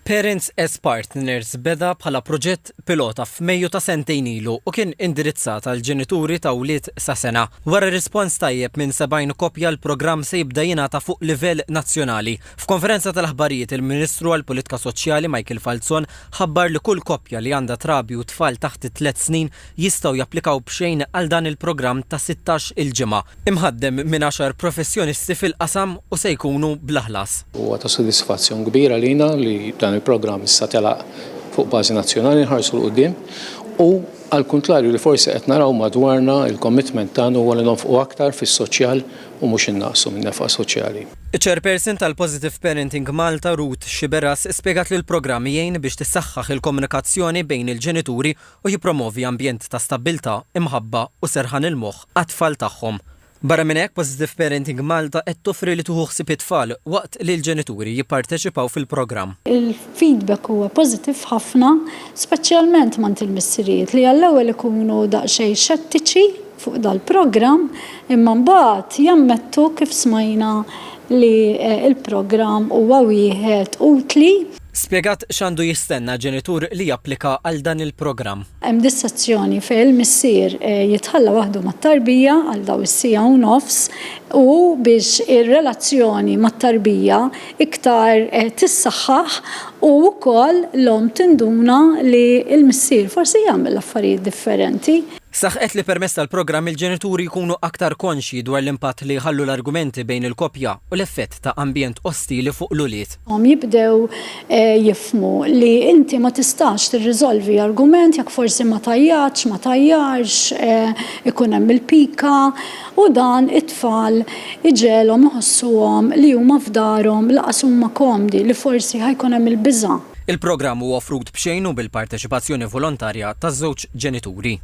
Parents as Partners beda bħala proġett pilota f'Mejju ta' sentejn ilu u kien indirizzat għal ġenituri ta' wlied sa' sena. Wara rispons tajjeb minn 70 koppja l-programm se jibda jingħata fuq livell nazzjonali. F'konferenza tal-aħbarijiet il-Ministru għall Politika Soċjali Michael Falzon ħabbar li kull koppja li għandha trabi u tfal taħt 3 snin jistgħu japplikaw b'xejn għal dan il-programm ta' 16 il-ġimgħa. Imħaddem minn 10 professjonisti fil-qasam u se jkunu bla ħlas. Huwa ta' sodisfazzjon kbira lina li dan il-programm issa telaq fuq bażi nazzjonali nħarsu l qudiem u għal kontrarju li forsi qed naraw madwarna il-commitment tagħna huwa li nonfqu aktar fis-soċjal u mhux innaqsu min-nefqa soċjali. Iċ-Chairperson tal-Positive Parenting Malta Ruth Xiberas spjegat li l-programm jgħin biex tissaħħaħ il-komunikazzjoni bejn il-ġenituri u jippromovi ambjent ta' stabbiltà, imħabba u serħan il-moħħ għat-tfal tagħhom. Barra minn hekk Positive Parenting Malta qed toffri li tieħu ħsieb it-tfal waqt li l-ġenituri jipparteċipaw fil-programm. Il-feedback huwa pożittiv ħafna, speċjalment mant il-missirijiet li għall-ewwel ikunu daqsxejn xettiċi fuq dal-programm imma mbagħad jammettu kif smajna li il-programm huwa wieħed utli. Spjegat x'għandu jistenna ġenitur li japplika għal dan il-programm. Hemm dissezzjoni fejn il-missier jitħalla waħdu mat-tarbija għal daw is-sija u nofs u biex ir-relazzjoni mat-tarbija iktar tissaħħaħ u wkoll l-om tinduna li l-missier forsi jagħmel affarijiet differenti. Saħqet li permezz tal-programm il-ġenituri jkunu aktar konxji dwar l-impatt li jħallu l-argumenti bejn il-koppja u l-effett ta' ambjent ostili fuq l-ulied. Jibdew jifmu li inti ma tistax tirriżolvi argument jekk forsi ma tajjarx, ikun hemm il-pika u dan it-tfal iġelhom iħossuhom li huma f'darhom laqas huma komdi li forsi ħajkun hemm il-biża'. Il-programm huwa offrut b'xejn u bil-parteċipazzjoni volontarja taż-żewġ ġenituri.